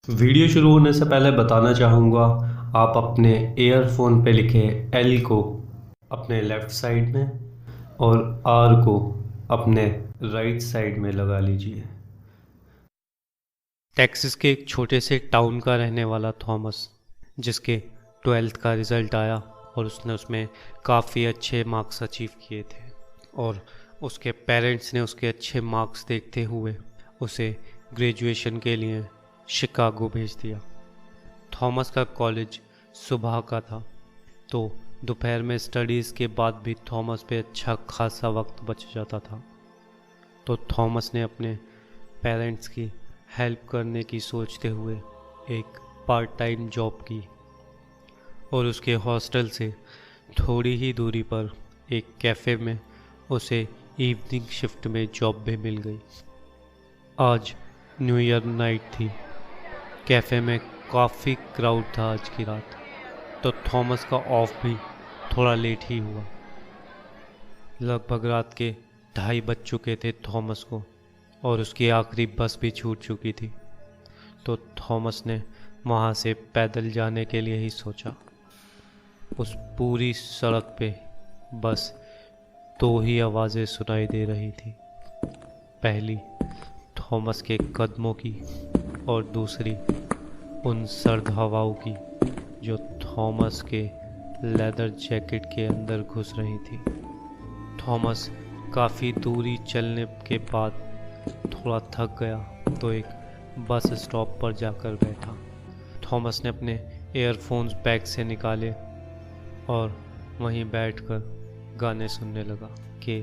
Video शुरू होने से पहले बताना चाहूँगा, आप अपने ईयरफोन पे लिखे एल को अपने लेफ़्ट साइड में और आर को अपने राइट साइड में लगा लीजिए। टेक्सास के एक छोटे से टाउन का रहने वाला थॉमस, जिसके 12th का रिज़ल्ट आया और उसने उसमें काफ़ी अच्छे मार्क्स अचीव किए थे और उसके पेरेंट्स ने उसके अच्छे मार्क्स देखते हुए उसे ग्रेजुएशन के लिए शिकागो भेज दिया। थॉमस का कॉलेज सुबह का था, तो दोपहर में स्टडीज़ के बाद भी थॉमस पे अच्छा खासा वक्त बच जाता था। तो थॉमस ने अपने पेरेंट्स की हेल्प करने की सोचते हुए एक पार्ट टाइम जॉब की और उसके हॉस्टल से थोड़ी ही दूरी पर एक कैफ़े में उसे इवनिंग शिफ्ट में जॉब भी मिल गई। आज न्यू ईयर नाइट थी। कैफ़े में काफ़ी क्राउड था आज की रात, तो थॉमस का ऑफ भी थोड़ा लेट ही हुआ। लगभग रात के 2:30 बज चुके थे थॉमस को और उसकी आखिरी बस भी छूट चुकी थी। तो थॉमस ने वहाँ से पैदल जाने के लिए ही सोचा। उस पूरी सड़क पे बस 2 ही आवाज़ें सुनाई दे रही थी, पहली थॉमस के कदमों की और दूसरी उन सर्द हवाओं की जो थॉमस के लेदर जैकेट के अंदर घुस रही थी। थॉमस काफ़ी दूरी चलने के बाद थोड़ा थक गया, तो एक बस स्टॉप पर जाकर बैठा। थॉमस ने अपने ईयरफोन्स बैग से निकाले और वहीं बैठकर गाने सुनने लगा कि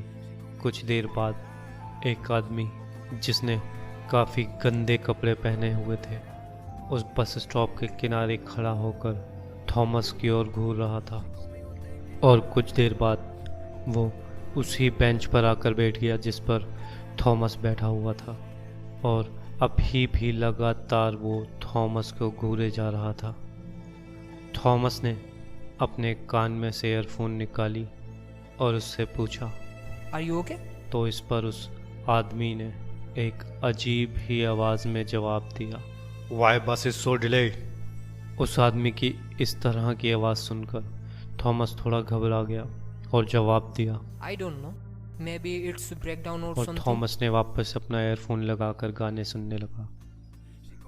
कुछ देर बाद एक आदमी जिसने काफ़ी गंदे कपड़े पहने हुए थे उस बस स्टॉप के किनारे खड़ा होकर थॉमस की ओर घूर रहा था और कुछ देर बाद वो उसी बेंच पर आकर बैठ गया जिस पर थॉमस बैठा हुआ था और अभी भी लगातार वो थॉमस को घूरे जा रहा था। थॉमस ने अपने कान में से ईयरफोन निकाली और उससे पूछा, Are you okay? तो इस पर उस आदमी ने एक अजीब ही आवाज़ में जवाब दिया, Why bus is so delayed? उस आदमी की इस तरह की आवाज़ सुनकर थॉमस थोड़ा घबरा गया और जवाब दिया I don't know. Maybe it's breakdown or और something. थॉमस ने वापस अपना ईयरफोन लगाकर गाने सुनने लगा।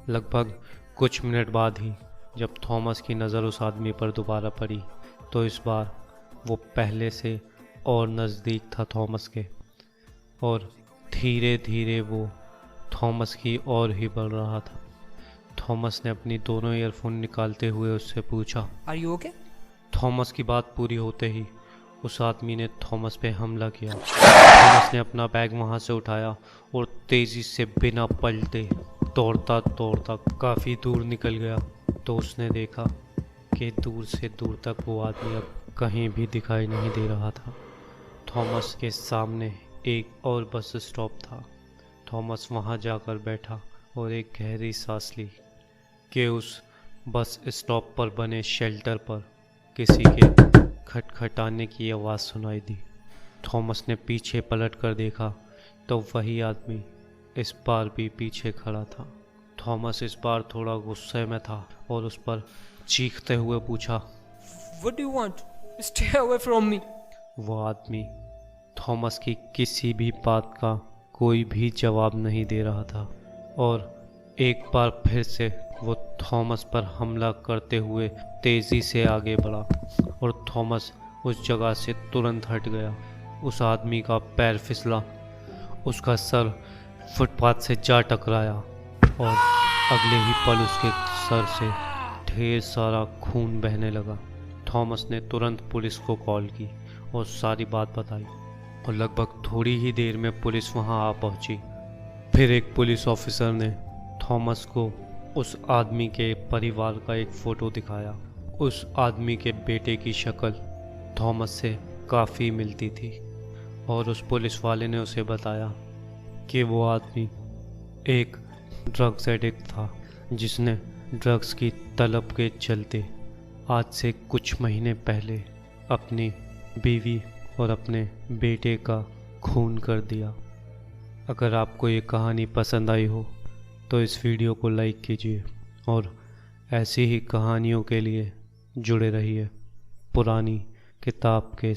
लगभग कुछ मिनट बाद ही जब थॉमस की नज़र उस आदमी पर दोबारा पड़ी, तो इस बार वो पहले से और नज़दीक था थॉमस के और धीरे धीरे वो थॉमस की ओर ही बढ़ रहा था। थॉमस ने अपनी दोनों ईयरफोन निकालते हुए उससे पूछा। Are you okay? थॉमस की बात पूरी होते ही उस आदमी ने थॉमस पे हमला किया। थॉमस ने अपना बैग वहाँ से उठाया और तेज़ी से बिना पलटे दौड़ता दौड़ता काफ़ी दूर निकल गया। तो उसने देखा कि दूर से दूर तक वो आदमी अब कहीं भी दिखाई नहीं दे रहा था। थॉमस के सामने एक और बस स्टॉप था। थॉमस वहाँ जाकर बैठा और एक गहरी सांस ली कि उस बस स्टॉप पर बने शेल्टर पर किसी के खटखटाने की आवाज़ सुनाई दी। थॉमस ने पीछे पलट कर देखा तो वही आदमी इस बार भी पीछे खड़ा था। थॉमस इस बार थोड़ा गुस्से में था और उस पर चीखते हुए पूछा, What do you want? Stay away from me. वो आदमी थॉमस की किसी भी बात का कोई भी जवाब नहीं दे रहा था और एक बार फिर से वो थॉमस पर हमला करते हुए तेज़ी से आगे बढ़ा और थॉमस उस जगह से तुरंत हट गया। उस आदमी का पैर फिसला, उसका सर फुटपाथ से जा टकराया और अगले ही पल उसके सर से ढेर सारा खून बहने लगा। थॉमस ने तुरंत पुलिस को कॉल की और सारी बात बताई और लगभग थोड़ी ही देर में पुलिस वहां आ पहुंची। फिर एक पुलिस ऑफिसर ने थॉमस को उस आदमी के परिवार का एक फ़ोटो दिखाया। उस आदमी के बेटे की शक्ल थॉमस से काफ़ी मिलती थी और उस पुलिस वाले ने उसे बताया कि वो आदमी एक ड्रग्स एडिक्ट था जिसने ड्रग्स की तलब के चलते आज से कुछ महीने पहले अपनी बीवी और अपने बेटे का खून कर दिया। अगर आपको ये कहानी पसंद आई हो तो इस वीडियो को लाइक कीजिए और ऐसी ही कहानियों के लिए जुड़े रहिए पुरानी किताब के